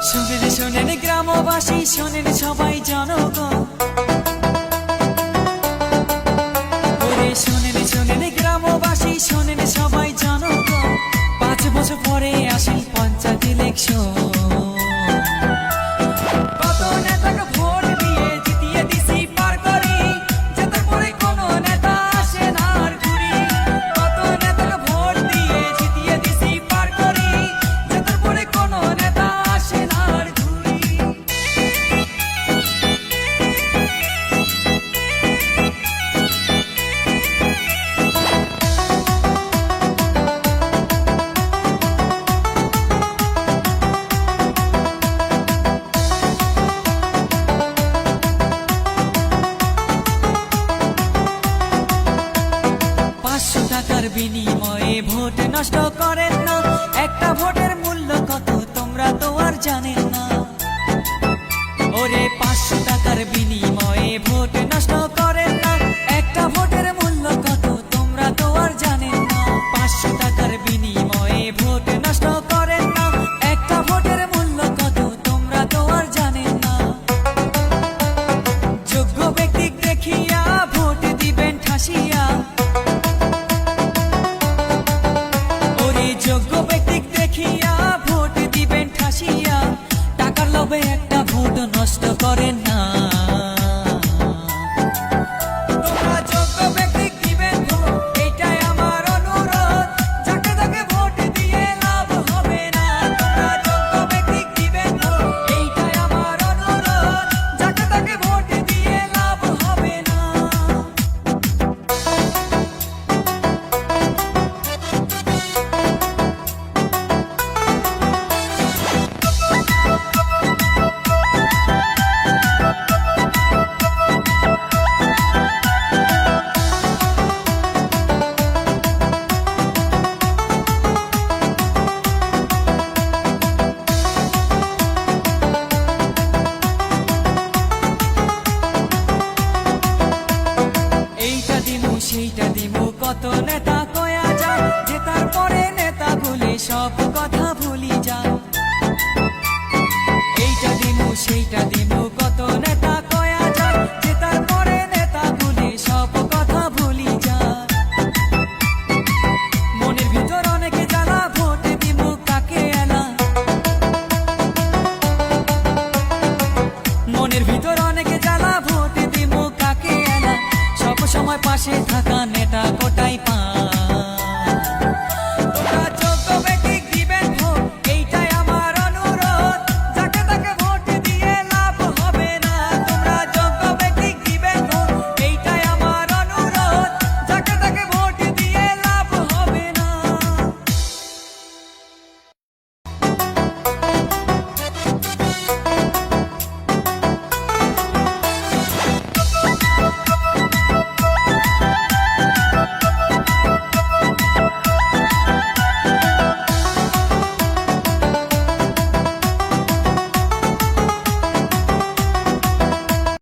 শোনেন শোনেন গ্রামবাসী, শোনেন সবাই জনগণ, ওরে শোনেন শোনেন গ্রামবাসী, শোনেন সবাই জনগণ। 5 বছর পরে আসেন পঞ্চায়েত ইলেকশন। কত নেতাকে ভোট দিয়ে জিতিয়ে দিছি পার করি, জেতার পরে কোনো নেতা আসে না আর ঘুরি। কত নেতাকে ভোট দিয়ে জিতিয়ে দিছি পার করি, জেতার পরে কোনো নেতা আসে না আর ঘুরি। টাকার বিনিময়ে ভোট নষ্ট করেন না, একটা ভোটের মূল্য কত তোমরা তো আর জানেন